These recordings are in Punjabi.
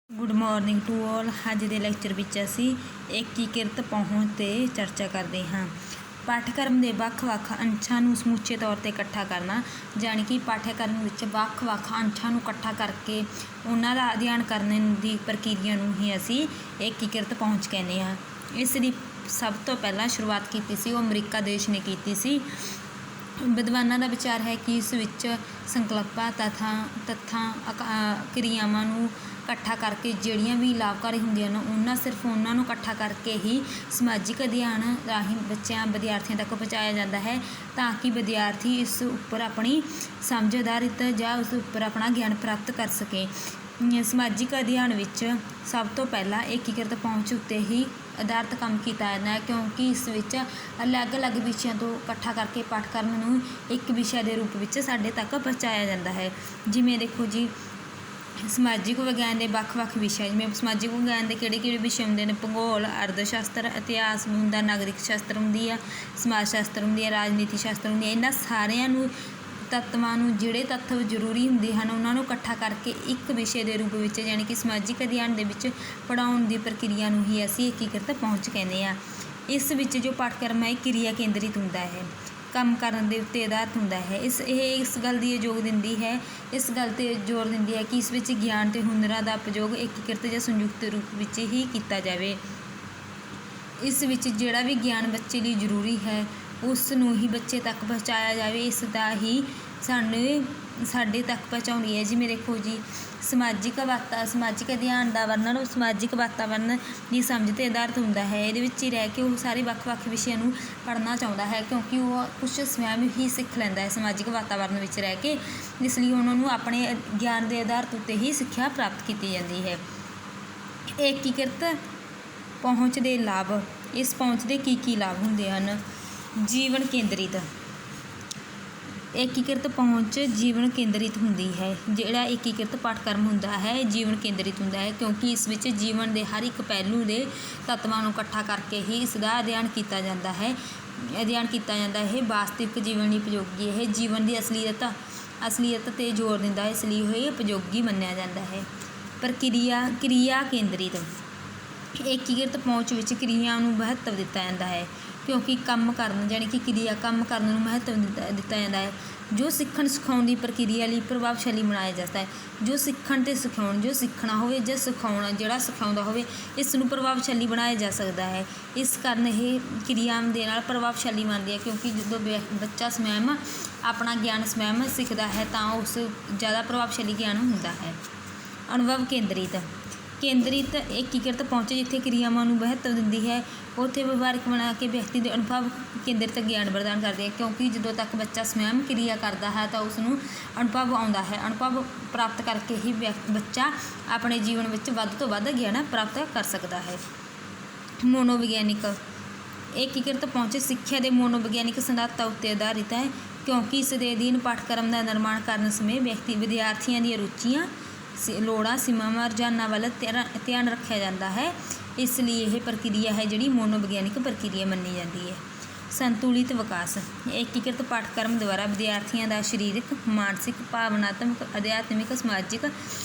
Good morning to all. ਅੱਜ ਦੇ ਲੈਕਚਰ ਵਿੱਚ ਅਸੀਂ ਏਕੀਕ੍ਰਿਤ ਪਹੁੰਚ 'ਤੇ ਚਰਚਾ ਕਰਦੇ ਹਾਂ। ਪਾਠਕ੍ਰਮ ਦੇ ਵੱਖ-ਵੱਖ ਅੰਸ਼ਾਂ ਨੂੰ ਸਮੁੱਚੇ ਤੌਰ 'ਤੇ ਇਕੱਠਾ ਕਰਨਾ, ਜਾਣੀ ਕਿ ਪਾਠਕ੍ਰਮ ਵਿੱਚ ਵੱਖ-ਵੱਖ ਅੰਸ਼ਾਂ ਨੂੰ ਇਕੱਠਾ ਕਰਕੇ ਉਹਨਾਂ ਦਾ ਅਧਿਐਨ ਕਰਨ ਦੀ ਪ੍ਰਕਿਰਿਆ ਨੂੰ ਹੀ ਅਸੀਂ ਏਕੀਕ੍ਰਿਤ ਪਹੁੰਚ ਕਹਿੰਦੇ ਹਾਂ। ਇਸ ਦੀ ਸਭ ਤੋਂ ਪਹਿਲਾਂ ਸ਼ੁਰੂਆਤ ਕੀਤੀ ਸੀ ਉਹ ਅਮਰੀਕਾ ਦੇਸ਼ ਨੇ ਕੀਤੀ ਸੀ। ਵਿਦਵਾਨਾਂ ਦਾ ਵਿਚਾਰ ਹੈ ਕਿ ਇਸ ਵਿੱਚ ਸੰਕਲਪਾਂ ਤੱਥਾਂ ਕਿਰਿਆਵਾਂ ਨੂੰ ਇਕੱਠਾ ਕਰਕੇ ਜਿਹੜੀਆਂ ਵੀ ਲਾਭਕਾਰੀ ਹੁੰਦੀਆਂ ਨੇ ਸਿਰਫ ਉਹਨਾਂ ਨੂੰ ਇਕੱਠਾ ਕਰਕੇ ਹੀ ਸਮਾਜਿਕ ਅਧਿਐਨ ਰਾਹੀਂ ਵਿਦਿਆਰਥੀਆਂ ਤੱਕ ਪਹੁੰਚਾਇਆ ਜਾਂਦਾ ਹੈ, ਤਾਂ ਕਿ ਵਿਦਿਆਰਥੀ ਇਸ ਉੱਪਰ ਆਪਣੀ ਸਮਝ ਆਧਾਰਿਤ ਜਾਂ ਉਸ ਉੱਪਰ ਆਪਣਾ ਗਿਆਨ ਪ੍ਰਾਪਤ ਕਰ ਸਕੇ। ਸਮਾਜਿਕ ਅਧਿਐਨ ਵਿੱਚ ਸਭ ਤੋਂ ਪਹਿਲਾਂ ਏਕੀਕ੍ਰਿਤ ਪਹੁੰਚ ਉੱਤੇ ਹੀ ਆਧਾਰਿਤ ਕੰਮ ਕੀਤਾ ਜਾਂਦਾ ਹੈ, ਕਿਉਂਕਿ ਇਸ ਵਿੱਚ ਅਲੱਗ-ਅਲੱਗ ਵਿਸ਼ਿਆਂ ਤੋਂ ਇਕੱਠਾ ਕਰਕੇ ਪਾਠਕ੍ਰਮ ਨੂੰ ਇੱਕ ਵਿਸ਼ੇ ਦੇ ਰੂਪ ਵਿੱਚ ਸਾਡੇ ਤੱਕ ਪਹੁੰਚਾਇਆ ਜਾਂਦਾ ਹੈ। ਜਿਵੇਂ ਦੇਖੋ ਜੀ, ਸਮਾਜਿਕ ਵਿਗਿਆਨ ਦੇ ਵੱਖ-ਵੱਖ ਵਿਸ਼ੇ, ਜਿਵੇਂ ਸਮਾਜਿਕ ਵਿਗਿਆਨ ਦੇ ਕਿਹੜੇ ਵਿਸ਼ੇ ਹੁੰਦੇ ਨੇ? ਭੂਗੋਲ, ਅਰਥ ਸ਼ਾਸਤਰ, ਇਤਿਹਾਸ ਹੁੰਦਾ, ਨਾਗਰਿਕ ਸ਼ਾਸਤਰ ਹੁੰਦੀ ਆ, ਸਮਾਜ ਸ਼ਾਸਤਰ ਹੁੰਦੀ ਆ, ਰਾਜਨੀਤੀ ਸ਼ਾਸਤਰ ਹੁੰਦੀ ਆ। ਇਹਨਾਂ ਸਾਰਿਆਂ ਨੂੰ ਤੱਤਾਂ ਨੂੰ ਜਿਹੜੇ ਤੱਤ ਜ਼ਰੂਰੀ ਹੁੰਦੇ ਹਨ ਉਹਨਾਂ ਨੂੰ ਇਕੱਠਾ ਕਰਕੇ ਇੱਕ ਵਿਸ਼ੇ ਦੇ ਰੂਪ ਵਿੱਚ, ਯਾਨੀ ਕਿ ਸਮਾਜਿਕ ਅਧਿਐਨ ਦੇ ਵਿੱਚ ਪੜ੍ਹਾਉਣ ਦੀ ਪ੍ਰਕਿਰਿਆ ਨੂੰ ਹੀ ਅਸੀਂ ਏਕੀਕ੍ਰਿਤ ਪਹੁੰਚ ਕਹਿੰਦੇ ਹਾਂ। ਇਸ ਵਿੱਚ ਜੋ ਪਾਠਕ੍ਰਮ ਹੈ ਕਿਰਿਆ ਕੇਂਦਰਿਤ ਹੁੰਦਾ ਹੈ, ਕੰਮ ਕਰਨ ਦੇ ਉੱਤੇ ਆਧਾਰਿਤ ਹੁੰਦਾ ਹੈ। ਇਹ ਇਸ ਗੱਲ ਦੀ ਇਸ ਗੱਲ 'ਤੇ ਜ਼ੋਰ ਦਿੰਦੀ ਹੈ ਕਿ ਇਸ ਵਿੱਚ ਗਿਆਨ ਅਤੇ ਹੁਨਰਾਂ ਦਾ ਉਪਯੋਗ ਏਕੀਕ੍ਰਿਤ ਜਾਂ ਸੰਯੁਕਤ ਰੂਪ ਵਿੱਚ ਹੀ ਕੀਤਾ ਜਾਵੇ। ਇਸ ਵਿੱਚ ਜਿਹੜਾ ਵੀ ਗਿਆਨ ਬੱਚੇ ਲਈ ਜ਼ਰੂਰੀ ਹੈ ਉਸ ਨੂੰ ਹੀ ਬੱਚੇ ਤੱਕ ਪਹੁੰਚਾਇਆ ਜਾਵੇ, ਇਸ ਦਾ ਹੀ ਸਾਡੇ ਤੱਕ ਪਹੁੰਚਾਉਣੀ ਹੈ। ਜਿਵੇਂ ਦੇਖੋ ਜੀ, ਸਮਾਜਿਕ ਅਧਿਐਨ ਦਾ ਵਰਣਨ ਸਮਾਜਿਕ ਵਾਤਾਵਰਨ ਦੀ ਸਮਝ 'ਤੇ ਆਧਾਰਿਤ ਹੁੰਦਾ ਹੈ। ਇਹਦੇ ਵਿੱਚ ਹੀ ਰਹਿ ਕੇ ਉਹ ਸਾਰੇ ਵੱਖ-ਵੱਖ ਵਿਸ਼ਿਆਂ ਨੂੰ ਪੜ੍ਹਨਾ ਚਾਹੁੰਦਾ ਹੈ, ਕਿਉਂਕਿ ਉਹ ਕੁਛ ਸਵੈਮ ਹੀ ਸਿੱਖ ਲੈਂਦਾ ਹੈ ਸਮਾਜਿਕ ਵਾਤਾਵਰਨ ਵਿੱਚ ਰਹਿ ਕੇ। ਇਸ ਲਈ ਉਹਨਾਂ ਨੂੰ ਆਪਣੇ ਗਿਆਨ ਦੇ ਆਧਾਰ ਉੱਤੇ ਹੀ ਸਿੱਖਿਆ ਪ੍ਰਾਪਤ ਕੀਤੀ ਜਾਂਦੀ ਹੈ। ਏਕੀਕ੍ਰਿਤ ਪਹੁੰਚ ਦੇ ਲਾਭ। ਇਸ ਪਹੁੰਚ ਦੇ ਕੀ ਲਾਭ ਹੁੰਦੇ ਹਨ? ਜੀਵਨ ਕੇਂਦਰਿਤ। ਏਕੀਕ੍ਰਿਤ ਪਹੁੰਚ ਜੀਵਨ ਕੇਂਦਰਿਤ ਹੁੰਦੀ ਹੈ। ਜਿਹੜਾ ਏਕੀਕ੍ਰਿਤ ਪਾਠਕ੍ਰਮ ਹੁੰਦਾ ਹੈ ਜੀਵਨ ਕੇਂਦਰਿਤ ਹੁੰਦਾ ਹੈ, ਕਿਉਂਕਿ ਇਸ ਵਿੱਚ ਜੀਵਨ ਦੇ ਹਰ ਇੱਕ ਪਹਿਲੂ ਦੇ ਤੱਤਾਂ ਨੂੰ ਇਕੱਠਾ ਕਰਕੇ ਹੀ ਇਸ ਦਾ ਅਧਿਐਨ ਕੀਤਾ ਜਾਂਦਾ ਹੈ। ਇਹ ਵਾਸਤਵਿਕ ਜੀਵਨ ਲਈ ਉਪਯੋਗੀ ਹੈ। ਜੀਵਨ ਦੀ ਅਸਲੀਅਤ 'ਤੇ ਜ਼ੋਰ ਦਿੰਦਾ ਹੈ, ਇਸ ਲਈ ਇਹ ਉਪਯੋਗੀ ਮੰਨਿਆ ਜਾਂਦਾ ਹੈ। ਕਿਰਿਆ ਕੇਂਦਰਿਤ। ਏਕੀਕ੍ਰਿਤ ਪਹੁੰਚ ਵਿੱਚ ਕਿਰਿਆ ਨੂੰ ਮਹੱਤਵ ਦਿੱਤਾ ਜਾਂਦਾ ਹੈ, ਕਿਉਂਕਿ ਕੰਮ ਕਰਨ ਨੂੰ ਮਹੱਤਵ ਦਿੱਤਾ ਜਾਂਦਾ ਹੈ, ਜੋ ਸਿੱਖਣ ਸਿਖਾਉਣ ਦੀ ਪ੍ਰਕਿਰਿਆ ਲਈ ਪ੍ਰਭਾਵਸ਼ਾਲੀ ਬਣਾਇਆ ਜਾਂਦਾ ਹੈ। ਜੋ ਸਿੱਖਣ ਅਤੇ ਸਿਖਾਉਣ, ਜੋ ਸਿੱਖਣਾ ਹੋਵੇ ਜਾਂ ਸਿਖਾਉਣਾ, ਜਿਹੜਾ ਸਿਖਾਉਂਦਾ ਹੋਵੇ, ਇਸ ਨੂੰ ਪ੍ਰਭਾਵਸ਼ਾਲੀ ਬਣਾਇਆ ਜਾ ਸਕਦਾ ਹੈ। ਇਸ ਕਾਰਨ ਇਹ ਕਿਰਿਆ ਦੇ ਨਾਲ ਪ੍ਰਭਾਵਸ਼ਾਲੀ ਬਣਦੀ ਹੈ, ਕਿਉਂਕਿ ਜਦੋਂ ਬੱਚਾ ਸਵੈਮ ਆਪਣਾ ਗਿਆਨ ਸਵੈਮ ਸਿੱਖਦਾ ਹੈ ਤਾਂ ਉਸ ਜ਼ਿਆਦਾ ਪ੍ਰਭਾਵਸ਼ਾਲੀ ਗਿਆਨ ਹੁੰਦਾ ਹੈ। ਅਨੁਭਵ ਕੇਂਦਰਿਤ ਏਕੀਕ੍ਰਿਤ ਪਹੁੰਚ ਜਿੱਥੇ ਕਿਰਿਆਵਾਂ ਨੂੰ ਮਹੱਤਵ ਦਿੰਦੀ ਹੈ, ਉੱਥੇ ਵਿਵਹਾਰਿਕ ਬਣਾ ਕੇ ਵਿਅਕਤੀ ਦੇ ਅਨੁਭਵ ਕੇਂਦਰਿਤ ਗਿਆਨ ਪ੍ਰਦਾਨ ਕਰਦੇ ਹੈ, ਕਿਉਂਕਿ ਜਦੋਂ ਤੱਕ ਬੱਚਾ ਸਵੈਮ ਕਿਰਿਆ ਕਰਦਾ ਹੈ ਤਾਂ ਉਸ ਨੂੰ ਅਨੁਭਵ ਆਉਂਦਾ ਹੈ। ਅਨੁਭਵ ਪ੍ਰਾਪਤ ਕਰਕੇ ਹੀ ਬੱਚਾ ਆਪਣੇ ਜੀਵਨ ਵਿੱਚ ਵੱਧ ਤੋਂ ਵੱਧ ਗਿਆਨ ਪ੍ਰਾਪਤ ਕਰ ਸਕਦਾ ਹੈ। ਮਨੋਵਿਗਿਆਨਿਕ। ਏਕੀਕ੍ਰਿਤ ਪਹੁੰਚ ਸਿੱਖਿਆ ਦੇ ਮਨੋਵਿਗਿਆਨਿਕ ਸਿਧਾਂਤਾਂ ਉੱਤੇ ਆਧਾਰਿਤ ਹੈ, ਕਿਉਂਕਿ ਇਸ ਦੇ ਅਧੀਨ ਪਾਠਕ੍ਰਮ ਦਾ ਨਿਰਮਾਣ ਕਰਨ ਸਮੇਂ ਵਿਦਿਆਰਥੀਆਂ ਦੀਆਂ ਰੁਚੀਆਂ, ਲੋੜਾਂ, ਸੀਮਾਵਾਂ, ਰੁਝਾਨਾਂ ਵੱਲ ਧਿਆਨ ਰੱਖਿਆ ਜਾਂਦਾ ਹੈ। ਇਸ ਲਈ ਇਹ ਪ੍ਰਕਿਰਿਆ ਹੈ ਜਿਹੜੀ ਮਨੋਵਿਗਿਆਨਿਕ ਪ੍ਰਕਿਰਿਆ ਮੰਨੀ ਜਾਂਦੀ ਹੈ। ਸੰਤੁਲਿਤ ਵਿਕਾਸ। ਏਕੀਕ੍ਰਿਤ ਪਾਠਕ੍ਰਮ ਦੁਆਰਾ ਵਿਦਿਆਰਥੀਆਂ ਦਾ ਸਰੀਰਕ, ਮਾਨਸਿਕ, ਭਾਵਨਾਤਮਕ, ਅਧਿਆਤਮਿਕ, ਸਮਾਜਿਕ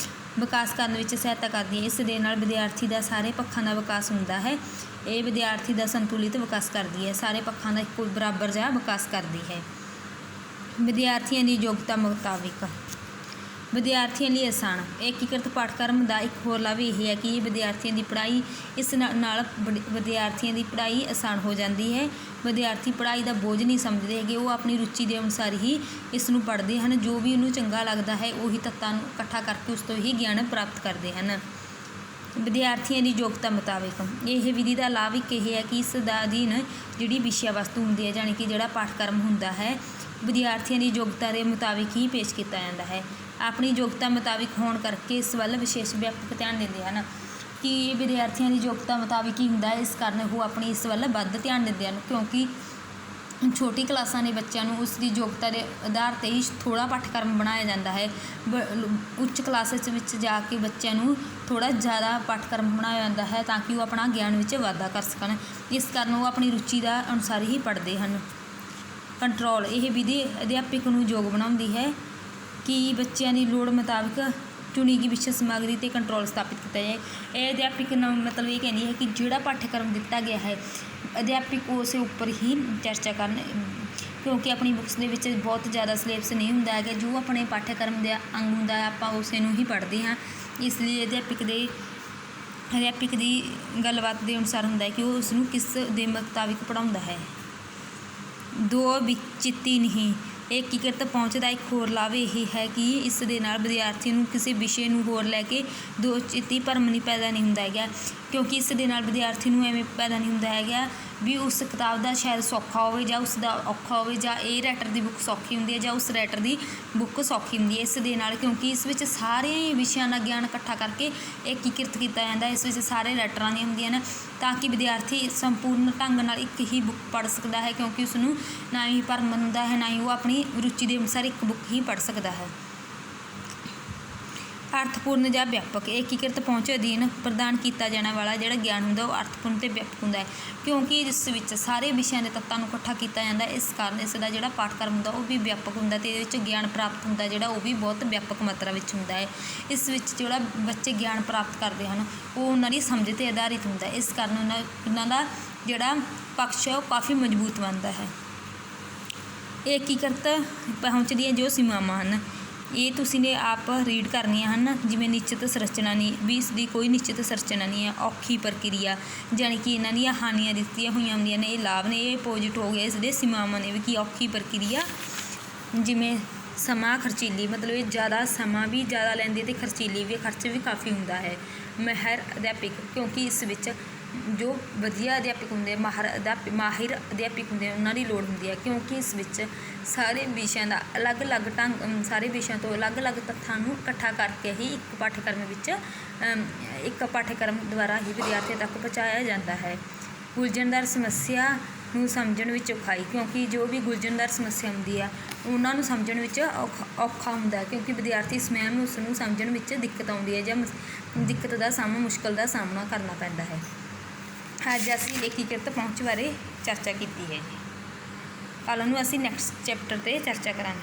ਵਿਕਾਸ ਕਰਨ ਵਿੱਚ ਸਹਾਇਤਾ ਕਰਦੀ ਹੈ। ਇਸ ਦੇ ਨਾਲ ਵਿਦਿਆਰਥੀ ਦਾ ਸਾਰੇ ਪੱਖਾਂ ਦਾ ਵਿਕਾਸ ਹੁੰਦਾ ਹੈ। ਇਹ ਵਿਦਿਆਰਥੀ ਦਾ ਸੰਤੁਲਿਤ ਵਿਕਾਸ ਕਰਦੀ ਹੈ, ਸਾਰੇ ਪੱਖਾਂ ਦਾ ਇੱਕੋ ਬਰਾਬਰ ਜਿਹਾ ਵਿਕਾਸ ਕਰਦੀ ਹੈ। ਵਿਦਿਆਰਥੀਆਂ ਦੀ ਯੋਗਤਾ ਮੁਤਾਬਿਕ। ਵਿਦਿਆਰਥੀਆਂ ਲਈ ਆਸਾਨ। ਏਕੀਕ੍ਰਿਤ ਪਾਠਕ੍ਰਮ ਦਾ ਇੱਕ ਹੋਰ ਲਾਭ ਇਹ ਹੈ ਕਿ ਵਿਦਿਆਰਥੀਆਂ ਦੀ ਪੜ੍ਹਾਈ ਆਸਾਨ ਹੋ ਜਾਂਦੀ ਹੈ। ਵਿਦਿਆਰਥੀ ਪੜ੍ਹਾਈ ਦਾ ਬੋਝ ਨਹੀਂ ਸਮਝਦੇ ਹੈਗੇ, ਉਹ ਆਪਣੀ ਰੁਚੀ ਦੇ ਅਨੁਸਾਰ ਹੀ ਇਸ ਨੂੰ ਪੜ੍ਹਦੇ ਹਨ। ਜੋ ਵੀ ਉਹਨੂੰ ਚੰਗਾ ਲੱਗਦਾ ਹੈ ਉਹੀ ਤੱਤਾਂ ਨੂੰ ਇਕੱਠਾ ਕਰਕੇ ਉਸ ਤੋਂ ਹੀ ਗਿਆਨ ਪ੍ਰਾਪਤ ਕਰਦੇ ਹਨ। ਵਿਦਿਆਰਥੀਆਂ ਦੀ ਯੋਗਤਾ ਮੁਤਾਬਿਕ। ਇਹ ਵਿਧੀ ਦਾ ਲਾਭ ਇੱਕ ਇਹ ਹੈ ਕਿ ਇਸ ਦਾ ਅਧੀਨ ਜਿਹੜੀ ਵਿਸ਼ਾ ਵਸਤੂ ਹੁੰਦੀ ਹੈ, ਜਾਣੀ ਕਿ ਜਿਹੜਾ ਪਾਠਕ੍ਰਮ ਹੁੰਦਾ ਹੈ, ਵਿਦਿਆਰਥੀਆਂ ਦੀ ਯੋਗਤਾ ਦੇ ਮੁਤਾਬਿਕ ਹੀ ਪੇਸ਼ ਕੀਤਾ ਜਾਂਦਾ ਹੈ। ਆਪਣੀ ਯੋਗਤਾ ਮੁਤਾਬਿਕ ਹੋਣ ਕਰਕੇ ਇਸ ਵੱਲ ਵਿਸ਼ੇਸ਼ ਵਿਆਪਕ ਧਿਆਨ ਦਿੰਦੇ ਹਨ ਕਿ ਵਿਦਿਆਰਥੀਆਂ ਦੀ ਯੋਗਤਾ ਮੁਤਾਬਿਕ ਹੀ ਹੁੰਦਾ ਹੈ, ਇਸ ਕਾਰਨ ਉਹ ਆਪਣੀ ਇਸ ਵੱਲ ਵੱਧ ਧਿਆਨ ਦਿੰਦੇ ਹਨ, ਕਿਉਂਕਿ ਛੋਟੀ ਕਲਾਸਾਂ ਦੇ ਬੱਚਿਆਂ ਨੂੰ ਉਸ ਦੀ ਯੋਗਤਾ ਦੇ ਆਧਾਰ 'ਤੇ ਹੀ ਥੋੜ੍ਹਾ ਪਾਠਕ੍ਰਮ ਬਣਾਇਆ ਜਾਂਦਾ ਹੈ। ਉੱਚ ਕਲਾਸਿਸ ਵਿੱਚ ਜਾ ਕੇ ਬੱਚਿਆਂ ਨੂੰ ਥੋੜ੍ਹਾ ਜ਼ਿਆਦਾ ਪਾਠਕ੍ਰਮ ਬਣਾਇਆ ਜਾਂਦਾ ਹੈ ਤਾਂ ਕਿ ਉਹ ਆਪਣਾ ਗਿਆਨ ਵਿੱਚ ਵਾਧਾ ਕਰ ਸਕਣ। ਇਸ ਕਾਰਨ ਉਹ ਆਪਣੀ ਰੁਚੀ ਦਾ ਅਨੁਸਾਰ ਹੀ ਪੜ੍ਹਦੇ ਹਨ। ਕੰਟਰੋਲ। ਇਹ ਵਿਧੀ ਅਧਿਆਪਕ ਨੂੰ ਯੋਗ ਬਣਾਉਂਦੀ ਹੈ ਕਿ ਬੱਚਿਆਂ ਦੀ ਲੋੜ ਮੁਤਾਬਿਕ ਚੁਣੀ ਗਈ ਵਿਸ਼ੇ ਸਮੱਗਰੀ 'ਤੇ ਕੰਟਰੋਲ ਸਥਾਪਿਤ ਕੀਤਾ ਜਾਏ। ਇਹ ਅਧਿਆਪਕ ਮਤਲਬ ਇਹ ਕਹਿੰਦੀ ਹੈ ਕਿ ਜਿਹੜਾ ਪਾਠਕ੍ਰਮ ਦਿੱਤਾ ਗਿਆ ਹੈ ਅਧਿਆਪਕ ਉਸ ਉੱਪਰ ਹੀ ਚਰਚਾ ਕਰਨ, ਕਿਉਂਕਿ ਆਪਣੀ ਬੁੱਕਸ ਦੇ ਵਿੱਚ ਬਹੁਤ ਜ਼ਿਆਦਾ ਸਿਲੇਬਸ ਨਹੀਂ ਹੁੰਦਾ ਹੈਗਾ। ਜੋ ਆਪਣੇ ਪਾਠਕ੍ਰਮ ਦੇ ਅੰਗ ਹੁੰਦਾ ਹੈ ਆਪਾਂ ਉਸੇ ਨੂੰ ਹੀ ਪੜ੍ਹਦੇ ਹਾਂ। ਇਸ ਲਈ ਅਧਿਆਪਕ ਦੀ ਗੱਲਬਾਤ ਦੇ ਅਨੁਸਾਰ ਹੁੰਦਾ ਹੈ ਕਿ ਉਹ ਉਸ ਨੂੰ ਕਿਸ ਦੇ ਮੁਤਾਬਿਕ ਪੜ੍ਹਾਉਂਦਾ ਹੈ। ਦੋ ਵਿਚਿਤੀ ਨਹੀਂ। ਏਕੀਕ੍ਰਿਤ ਪਹੁੰਚ ਦਾ ਇੱਕ ਹੋਰ ਲਾਭ ਇਹ ਹੈ ਕਿ ਇਸ ਦੇ ਨਾਲ ਵਿਦਿਆਰਥੀ ਨੂੰ ਕਿਸੇ ਵਿਸ਼ੇ ਨੂੰ ਹੋਰ ਲੈ ਕੇ ਦੋ ਚਿੱਤੀ ਭਰਮ ਨਹੀਂ ਪੈਦਾ ਨਹੀਂ ਹੁੰਦਾ ਹੈਗਾ, ਕਿਉਂਕਿ ਇਸ ਦੇ ਨਾਲ ਵਿਦਿਆਰਥੀ ਨੂੰ ਐਵੇਂ ਪੈਦਾ ਨਹੀਂ ਹੁੰਦਾ ਹੈਗਾ ਵੀ ਉਸ ਕਿਤਾਬ ਦਾ ਸ਼ਾਇਦ ਸੌਖਾ ਹੋਵੇ ਜਾਂ ਉਸ ਦਾ ਔਖਾ ਹੋਵੇ, ਜਾਂ ਇਹ ਰਾਈਟਰ ਦੀ ਬੁੱਕ ਸੌਖੀ ਹੁੰਦੀ ਹੈ ਜਾਂ ਉਸ ਰਾਈਟਰ ਦੀ ਬੁੱਕ ਸੌਖੀ ਹੁੰਦੀ ਹੈ। ਇਸ ਦੇ ਨਾਲ ਕਿਉਂਕਿ ਇਸ ਵਿੱਚ ਸਾਰੇ ਵਿਸ਼ਿਆਂ ਦਾ ਗਿਆਨ ਇਕੱਠਾ ਕਰਕੇ ਏਕੀਕ੍ਰਿਤ ਕੀਤਾ ਜਾਂਦਾ, ਇਸ ਵਿੱਚ ਸਾਰੇ ਰਾਈਟਰਾਂ ਦੀਆਂ ਹੁੰਦੀਆਂ ਨੇ, ਤਾਂ ਕਿ ਵਿਦਿਆਰਥੀ ਸੰਪੂਰਨ ਢੰਗ ਨਾਲ ਇੱਕ ਹੀ ਬੁੱਕ ਪੜ੍ਹ ਸਕਦਾ ਹੈ, ਕਿਉਂਕਿ ਉਸਨੂੰ ਨਾ ਹੀ ਭਰਮ ਹੁੰਦਾ ਹੈ ਨਾ ਹੀ ਉਹ ਆਪਣੀ ਰੁਚੀ ਦੇ ਅਨੁਸਾਰ ਇੱਕ ਬੁੱਕ ਹੀ ਪੜ੍ਹ ਸਕਦਾ ਹੈ। ਅਰਥਪੂਰਨ ਜਾਂ ਵਿਆਪਕ। ਏਕੀਕ੍ਰਿਤ ਪਹੁੰਚ ਅਧੀਨ ਪ੍ਰਦਾਨ ਕੀਤਾ ਜਾਣ ਵਾਲਾ ਜਿਹੜਾ ਗਿਆਨ ਹੁੰਦਾ ਉਹ ਅਰਥਪੂਰਨ ਅਤੇ ਵਿਆਪਕ ਹੁੰਦਾ ਹੈ, ਕਿਉਂਕਿ ਇਸ ਵਿੱਚ ਸਾਰੇ ਵਿਸ਼ਿਆਂ ਦੇ ਤੱਤਾਂ ਨੂੰ ਇਕੱਠਾ ਕੀਤਾ ਜਾਂਦਾ। ਇਸ ਕਾਰਨ ਇਸ ਦਾ ਜਿਹੜਾ ਪਾਠਕ੍ਰਮ ਹੁੰਦਾ ਉਹ ਵੀ ਵਿਆਪਕ ਹੁੰਦਾ ਅਤੇ ਇਹਦੇ ਵਿੱਚ ਗਿਆਨ ਪ੍ਰਾਪਤ ਹੁੰਦਾ ਜਿਹੜਾ ਉਹ ਵੀ ਬਹੁਤ ਵਿਆਪਕ ਮਾਤਰਾ ਵਿੱਚ ਹੁੰਦਾ ਹੈ। ਇਸ ਵਿੱਚ ਜਿਹੜਾ ਬੱਚੇ ਗਿਆਨ ਪ੍ਰਾਪਤ ਕਰਦੇ ਹਨ ਉਹ ਉਹਨਾਂ ਦੀ ਸਮਝ 'ਤੇ ਆਧਾਰਿਤ ਹੁੰਦਾ, ਇਸ ਕਾਰਨ ਉਹਨਾਂ ਦਾ ਜਿਹੜਾ ਪਕਸ਼ ਹੈ ਉਹ ਕਾਫੀ ਮਜ਼ਬੂਤ ਬਣਦਾ ਹੈ। ਏਕੀਕ੍ਰਿਤ ਪਹੁੰਚ ਦੀਆਂ ਜੋ ਸੀਮਾਵਾਂ ਹਨ ਇਹ ਤੁਸੀਂ ਨੇ ਆਪ ਰੀਡ ਕਰਨੀਆਂ ਹਨ, ਜਿਵੇਂ ਨਿਸ਼ਚਿਤ ਸੰਰਚਨਾ ਨਹੀਂ ਵੀ, ਇਸ ਦੀ ਕੋਈ ਨਿਸ਼ਚਿਤ ਸੰਰਚਨਾ ਨਹੀਂ ਹੈ। ਔਖੀ ਪ੍ਰਕਿਰਿਆ, ਜਾਣੀ ਕਿ ਇਹਨਾਂ ਦੀਆਂ ਹਾਨੀਆਂ ਦਿੱਤੀਆਂ ਹੋਈਆਂ ਹੁੰਦੀਆਂ ਨੇ, ਇਹ ਲਾਭ ਨੇ, ਇਹ ਅਪੋਜਿਟ ਹੋ ਗਏ ਇਸ ਦੇ ਸੀਮਾਵਾਂ ਨੇ ਵੀ ਕਿ ਔਖੀ ਪ੍ਰਕਿਰਿਆ ਜਿਵੇਂ ਸਮਾਂ ਖਰਚੀਲੀ, ਮਤਲਬ ਇਹ ਜ਼ਿਆਦਾ ਸਮਾਂ ਵੀ ਜ਼ਿਆਦਾ ਲੈਂਦੀ ਅਤੇ ਖਰਚੀਲੀ ਵੀ, ਖਰਚ ਵੀ ਕਾਫੀ ਹੁੰਦਾ ਹੈ। ਮਾਹਿਰ ਅਧਿਆਪਕ, ਕਿਉਂਕਿ ਇਸ ਵਿੱਚ ਜੋ ਵਧੀਆ ਅਧਿਆਪਕ ਹੁੰਦੇ ਮਾਹਿਰ ਅਧਿਆਪਕ ਹੁੰਦੇ ਉਹਨਾਂ ਦੀ ਲੋੜ ਹੁੰਦੀ ਹੈ, ਕਿਉਂਕਿ ਇਸ ਵਿੱਚ ਸਾਰੇ ਵਿਸ਼ਿਆਂ ਦਾ ਅਲੱਗ-ਅਲੱਗ ਢੰਗ, ਸਾਰੇ ਵਿਸ਼ਿਆਂ ਤੋਂ ਅਲੱਗ-ਅਲੱਗ ਤੱਥਾਂ ਨੂੰ ਇਕੱਠਾ ਕਰਕੇ ਹੀ ਇੱਕ ਪਾਠਕ੍ਰਮ ਦੁਆਰਾ ਹੀ ਵਿਦਿਆਰਥੀਆਂ ਤੱਕ ਪਹੁੰਚਾਇਆ ਜਾਂਦਾ ਹੈ। ਗੁੰਝਲਦਾਰ ਸਮੱਸਿਆ ਨੂੰ ਸਮਝਣ ਵਿੱਚ ਔਖਾਈ, ਕਿਉਂਕਿ ਜੋ ਵੀ ਗੁੰਝਲਦਾਰ ਸਮੱਸਿਆ ਹੁੰਦੀ ਆ ਉਹਨਾਂ ਨੂੰ ਸਮਝਣ ਵਿੱਚ ਔਖਾ ਹੁੰਦਾ, ਕਿਉਂਕਿ ਵਿਦਿਆਰਥੀ ਸਵੈਮ ਨੂੰ ਉਸ ਨੂੰ ਸਮਝਣ ਵਿੱਚ ਦਿੱਕਤ ਆਉਂਦੀ ਹੈ ਜਾਂ ਮੁਸ਼ਕਲ ਦਾ ਸਾਹਮਣਾ ਕਰਨਾ ਪੈਂਦਾ ਹੈ। ਅੱਜ ਅਸੀਂ ਏਕੀਕ੍ਰਿਤ ਪਹੁੰਚ ਬਾਰੇ ਚਰਚਾ ਕੀਤੀ ਹੈ। ਕੱਲ੍ਹ ਨੂੰ ਅਸੀਂ ਨੈਕਸਟ ਚੈਪਟਰ 'ਤੇ ਚਰਚਾ ਕਰਾਂਗੇ।